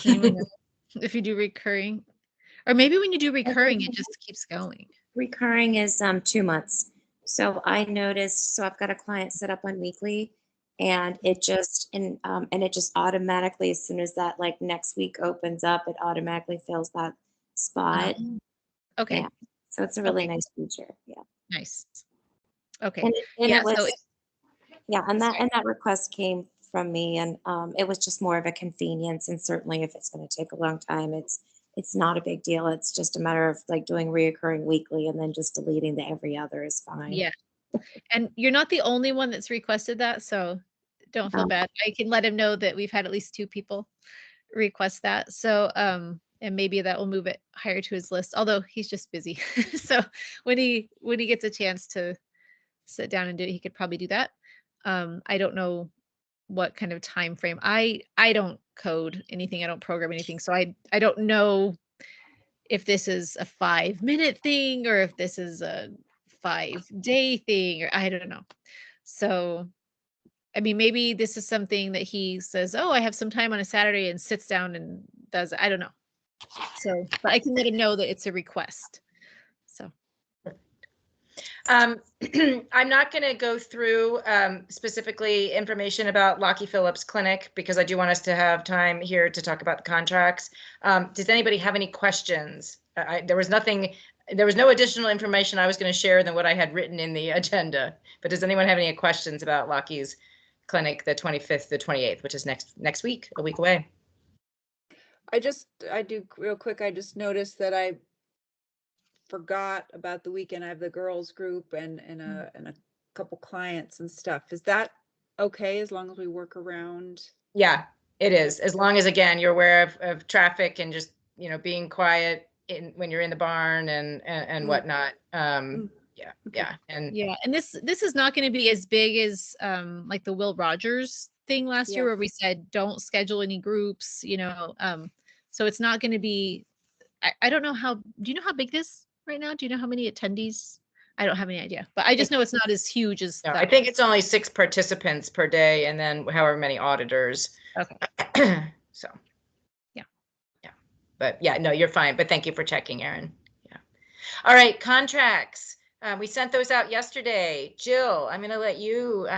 S4: Anyone know if you do recurring? Or maybe when you do recurring, it just keeps going.
S7: Recurring is 2 months. So I noticed, so I've got a client set up on weekly, and it just automatically, as soon as that like next week opens up, it automatically fills that spot.
S4: Okay.
S7: Yeah. So it's a really
S4: Okay.
S7: nice feature. Yeah.
S4: Nice. Okay.
S7: And
S4: Yeah,
S7: it was,
S4: so
S7: that request came from me, and it was just more of a convenience. And certainly, if it's going to take a long time, it's not a big deal. It's just a matter of like doing reoccurring weekly, and then just deleting the every other is fine.
S4: yeah. And you're not the only one that's requested that, so don't feel bad. I can let him know that we've had at least 2 people request that. So and maybe that will move it higher to his list, although he's just busy. So when he gets a chance to sit down and do it, he could probably do that. I don't know what kind of time frame. I don't code anything. I don't program anything. So I don't know if this is a 5-minute thing or if this is a 5-day thing, or I don't know. So, I mean, maybe this is something that he says, oh, I have some time on a Saturday, and sits down and does it. I don't know. So, but I can let him know that it's a request. So.
S1: I'm not going to go through specifically information about Lockie Phillips Clinic, because I do want us to have time here to talk about the contracts. Does anybody have any questions? There was no additional information I was going to share than what I had written in the agenda. But does anyone have any questions about Lockie's Clinic, the 25th, the 28th, which is next week, a week away?
S3: I do real quick. I just noticed that I forgot about the weekend. I have the girls group and a couple clients and stuff. Is that okay as long as we work around?
S1: Yeah, it is. As long as, again, you're aware of traffic and just, being quiet when you're in the barn and whatnot. Yeah.
S3: Okay.
S1: Yeah. And
S4: Yeah, and this is not going to be as big as like the Will Rogers thing last year,
S3: Yeah.
S4: where we said don't schedule any groups, so it's not going to be, I don't know do you know how big this right now? Do you know how many attendees? I don't have any idea, but I just know it's not as huge as
S1: no,
S4: that.
S1: I think it's only 6 participants per day, and then however many auditors.
S4: Okay.
S1: So.
S4: Yeah.
S1: Yeah. But yeah, no, you're fine. But thank you for checking, Erin. Yeah. All right, contracts. We sent those out yesterday. Jill, I'm going to let you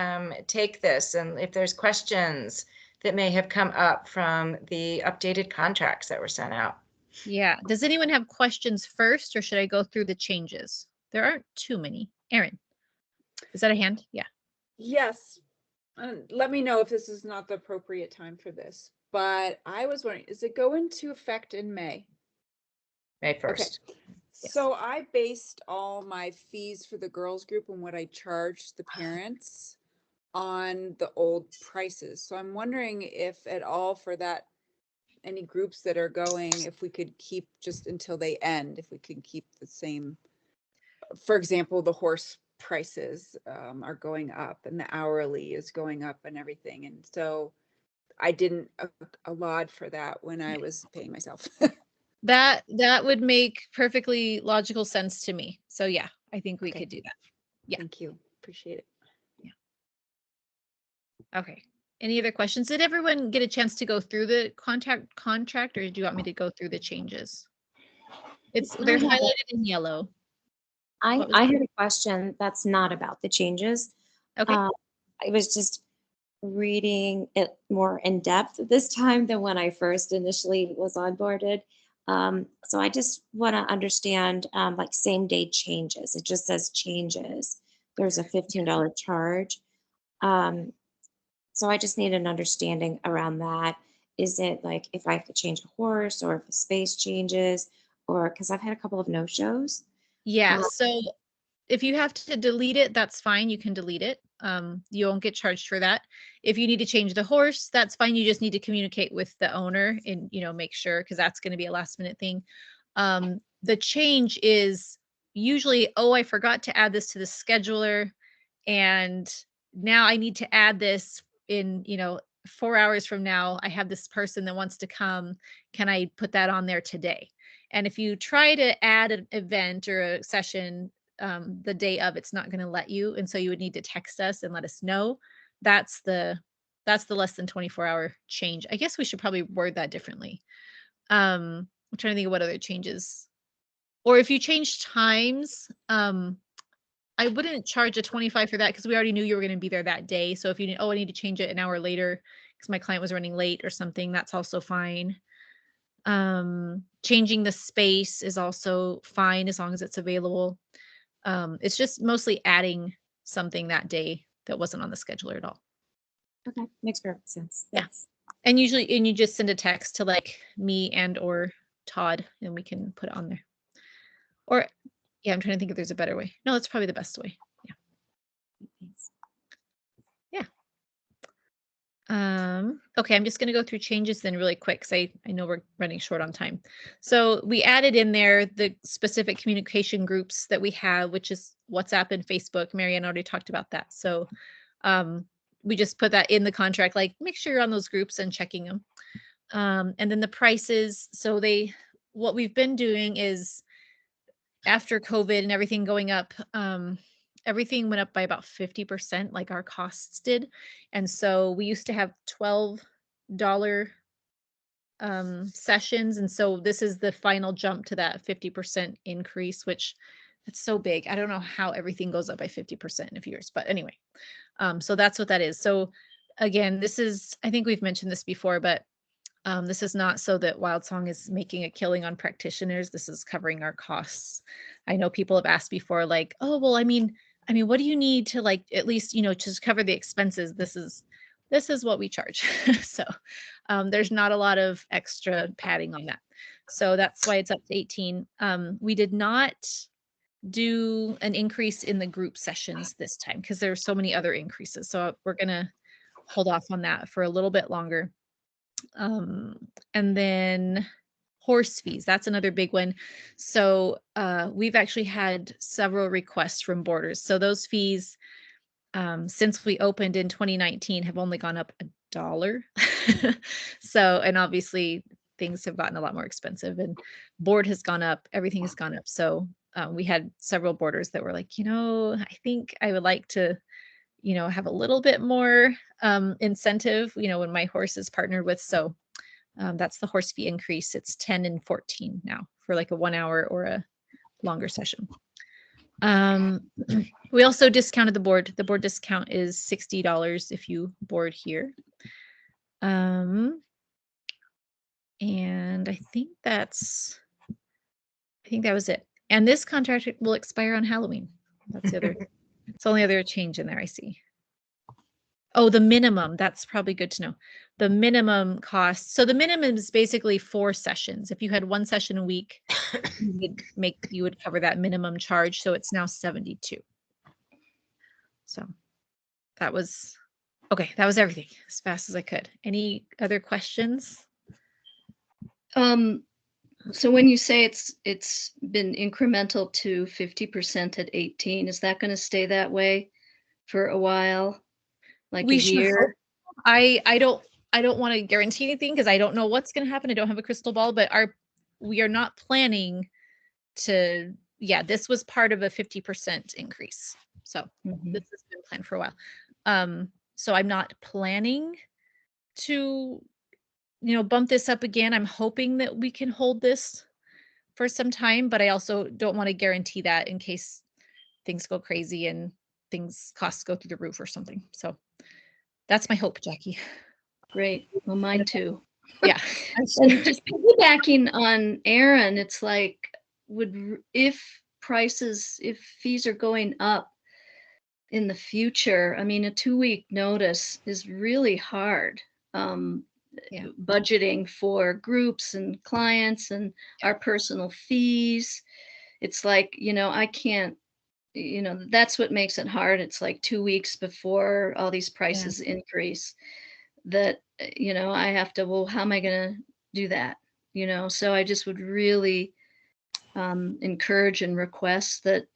S1: take this, and if there's questions that may have come up from the updated contracts that were sent out.
S4: Yeah. Does anyone have questions first, or should I go through the changes? There aren't too many. Erin, is that a hand? Yeah.
S3: Yes. Let me know if this is not the appropriate time for this, but I was wondering, does it go into effect in May?
S1: May 1st.
S3: Okay.
S4: Yes.
S3: So I based all my fees for the girls group and what I charged the parents on the old prices. So I'm wondering if at all for that, any groups that are going, if we could keep just until they end, if we could keep the same. For example, the horse prices are going up, and the hourly is going up and everything. And so I didn't allot for that when I was paying myself.
S4: That would make perfectly logical sense to me. So yeah, I think we
S3: Okay.
S4: could do that. Yeah.
S3: Thank you. Appreciate it.
S4: Okay. Any other questions? Did everyone get a chance to go through the contract, or do you want me to go through the changes? They're highlighted in yellow.
S7: I
S4: What was
S7: had a question that's not about the changes.
S4: Okay.
S7: I was just reading it more in depth this time than when I first initially was onboarded. So I just want to understand like same day changes. It just says changes. There's a $15 charge. Um, so I just need an understanding around that. Is it like if I have to change a horse or if the space changes, or because I've had a couple of no shows?
S4: Yeah. So if you have to delete it, that's fine. You can delete it. You won't get charged for that. If you need to change the horse, that's fine. You just need to communicate with the owner and, make sure, because that's going to be a last minute thing. The change is usually, oh, I forgot to add this to the scheduler, and now I need to add this in, 4 hours from now. I have this person that wants to come. Can I put that on there today? And if you try to add an event or a session the day of, it's not going to let you. And so you would need to text us and let us know. That's the less than 24-hour change. I guess we should probably word that differently. I'm trying to think of what other changes. Or if you change times, I wouldn't charge a 25 for that because we already knew you were going to be there that day. So if you I need to change it an hour later because my client was running late or something, that's also fine. Changing the space is also fine as long as it's available. It's just mostly adding something that day that wasn't on the scheduler at all.
S7: Okay, makes perfect sense.
S4: Yeah. And you just send a text to like me and or Todd, and we can put it on there. Or yeah, I'm trying to think if there's a better way. No, that's probably the best way. Yeah. Okay, I'm just going to go through changes then really quick because I know we're running short on time. So we added in there the specific communication groups that we have, which is WhatsApp and Facebook. Marianne already talked about that. So we just put that in the contract, like make sure you're on those groups and checking them. And then the prices. So what we've been doing is after COVID and everything going up, everything went up by about 50%, like our costs did. And so we used to have $12 sessions. And so this is the final jump to that 50% increase, which that's so big. I don't know how everything goes up by 50% in a few years, but anyway, so that's what that is. So again, I think we've mentioned this before, but this is not so that Wild Song is making a killing on practitioners. This is covering our costs. I know people have asked before, like, oh, well, I mean, what do you need to like, at least, just cover the expenses? This is what we charge. So there's not a lot of extra padding on that. So that's why it's up to 18. We did not do an increase in the group sessions this time because there are so many other increases. So we're going to hold off on that for a little bit longer. And then horse fees, that's another big one. So we've actually had several requests from boarders. So those fees, since we opened in 2019, have only gone up $1. So, and obviously things have gotten a lot more expensive and board has gone up, everything has gone up. So we had several boarders that were like, I think I would like to have a little bit more incentive, when my horse is partnered with. So that's the horse fee increase. It's 10 and 14 now for like a 1 hour or a longer session. We also discounted the board. The board discount is $60 if you board here. And I think that was it. And this contract will expire on Halloween. That's the other, it's the only other change in there I see. Oh, the minimum. That's probably good to know. The minimum cost. So the minimum is basically 4 sessions. If you had 1 session a week, you would cover that minimum charge. So it's now 72. So that was okay. That was everything as fast as I could. Any other questions?
S2: So when you say it's been incremental to 50% at 18, is that going to stay that way for a while? Like a year?
S4: I don't want to guarantee anything because I don't know what's going to happen. I don't have a crystal ball, but we are not planning to, this was part of a 50% increase. So this has been planned for a while. So I'm not planning to, bump this up again. I'm hoping that we can hold this for some time, but I also don't want to guarantee that in case things go crazy and costs go through the roof or something. So that's my hope, Jackie.
S2: Great. Well, mine too.
S4: Yeah.
S2: And just piggybacking on Aaron, it's like, if fees are going up in the future, I mean, a 2-week notice is really hard.
S4: Yeah.
S2: Budgeting for groups and clients and our personal fees. It's like, I can't, that's what makes it hard. It's like 2 weeks before all these prices increase that, I have to, well, how am I going to do that? So I just would really encourage and request that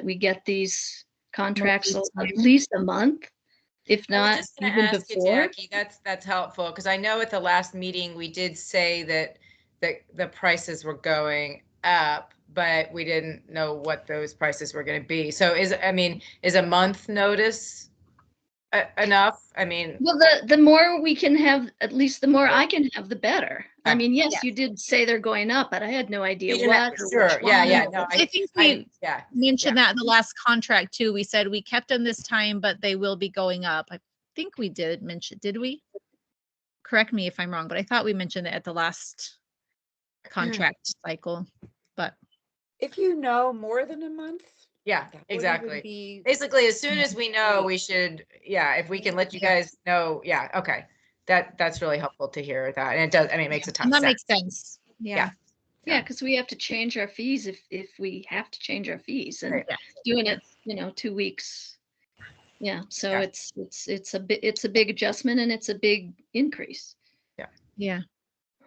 S2: we get these contracts at least a month, if
S1: I was
S2: not
S1: just going to
S2: even
S1: ask you,
S2: before.
S1: Jackie, that's helpful, because I know at the last meeting we did say that the prices were going up, but we didn't know what those prices were going to be. So is a month notice enough? I mean,
S2: Well, the more we can have, at least the more I can have, the better. I
S1: Okay.
S2: mean, yes,
S1: Yeah.
S2: you did say they're going up, but I had no idea
S1: you didn't have-
S2: what or
S1: sure.
S2: which
S1: Yeah.
S2: one.
S1: Yeah. No,
S4: I think we
S1: yeah.
S4: mentioned that in the last contract too. We said we kept them this time, but they will be going up. I think we did mention, did we? Correct me if I'm wrong, but I thought we mentioned it at the last contract cycle. But
S3: If you know more than a month.
S1: Yeah,
S3: that would even
S1: exactly.
S3: be
S1: Basically, as soon as we know,
S3: great.
S1: we should, if we can let you
S4: Yeah.
S1: guys know, okay. That's really helpful to hear that. And it does, it makes a ton
S4: and
S1: of
S4: that
S1: sense.
S4: makes sense. Yeah.
S2: Yeah, because we have to change our fees if we have to change our fees, and
S1: Right.
S4: Yeah.
S2: doing it, 2 weeks. Yeah, so
S1: Yeah.
S2: it's a big adjustment, and it's a big increase.
S4: Yeah.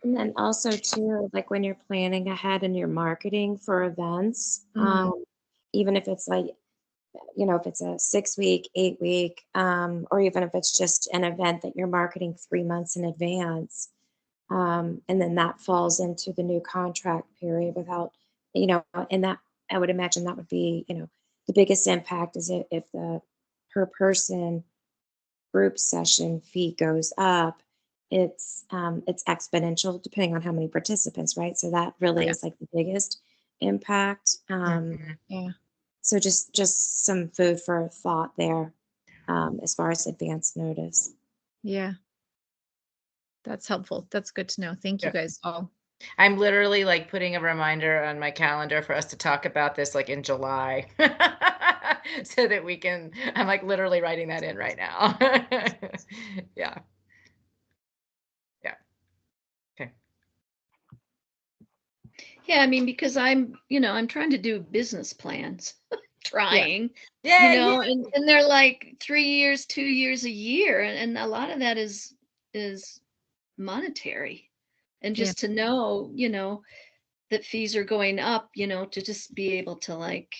S7: And then also too, like when you're planning ahead and you're marketing for events, even if it's like, if it's a 6-week, 8-week, or even if it's just an event that you're marketing 3 months in advance, and then that falls into the new contract period without, and that I would imagine that would be, the biggest impact is if the per person group session fee goes up, it's exponential depending on how many participants, right? So that really is like the biggest impact.
S4: Yeah.
S7: So just some food for thought there, as far as advance notice.
S4: Yeah. That's helpful. That's good to know. Thank you
S1: Yeah.
S4: guys all.
S1: I'm literally like putting a reminder on my calendar for us to talk about this like in July. So that I'm like literally writing that in right now. Yeah. Yeah. Okay.
S2: Yeah, I mean, because I'm trying to do business plans, trying,
S1: Yeah.
S2: and they're like 3 years, 2 years a year, and a lot of that is monetary, and just to know, that fees are going up, to just be able to like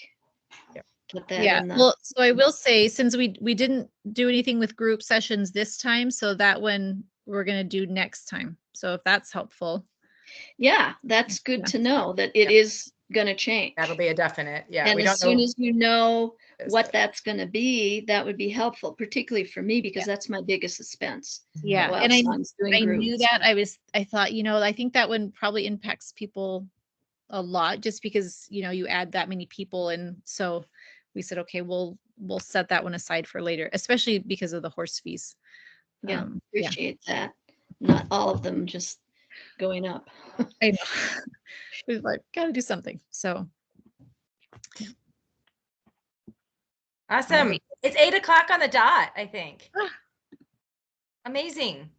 S2: get that in the.
S4: Well, so I will say, since we didn't do anything with group sessions this time, so that one we're going to do next time. So if that's helpful.
S2: Yeah, that's good to know that it is going to change.
S1: That'll be a definite. Yeah.
S2: And
S1: we
S2: as
S1: don't
S2: soon
S1: know
S2: as you know
S1: this,
S2: what
S1: but-
S2: that's going to be, that would be helpful, particularly for me, because that's my biggest expense.
S4: Yeah.
S2: while
S4: And I
S2: son's doing
S4: knew
S2: groups.
S4: that. I thought, I think that one probably impacts people a lot, just because, you add that many people. And so we said, okay, we'll set that one aside for later, especially because of the horse fees.
S2: Yeah, appreciate that. Not all of them just going up.
S4: I know. We've like got to do something. So.
S1: Awesome.
S4: Right.
S1: It's 8:00 on the dot, I think. Amazing.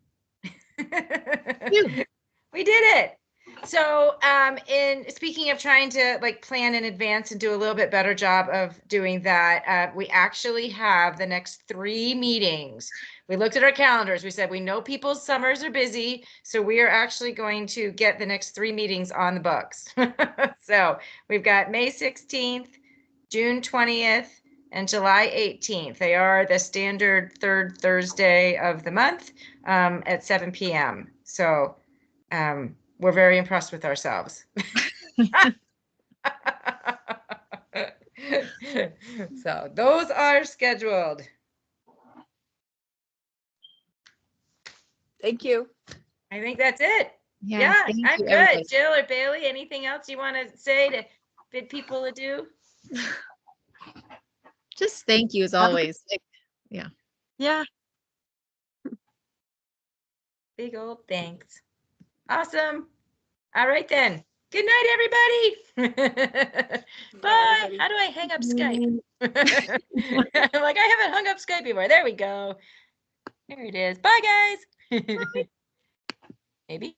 S1: We did it. So, in speaking of trying to like plan in advance and do a little bit better job of doing that, we actually have the next 3 meetings. We looked at our calendars. We said, we know people's summers are busy, so we are actually going to get the next 3 meetings on the books. So we've got May 16th, June 20th, and July 18th. They are the standard 3rd Thursday of the month, at 7 p.m. So, we're very impressed with ourselves. So those are scheduled.
S3: Thank you.
S1: I think that's it.
S4: Yeah,
S1: Yeah,
S4: thank
S1: I'm
S4: you,
S1: good.
S4: everybody.
S1: Jill or Bailey, anything else you want to say to bid people adieu?
S4: Just thank you as
S3: Have a good-
S4: always.
S3: Yeah.
S1: Big old thanks. Awesome. All right then. Good night, everybody. Bye.
S3: everybody.
S1: How do I hang up Skype? I'm like, I haven't hung up Skype before. There we go. There it is. Bye, guys. Maybe.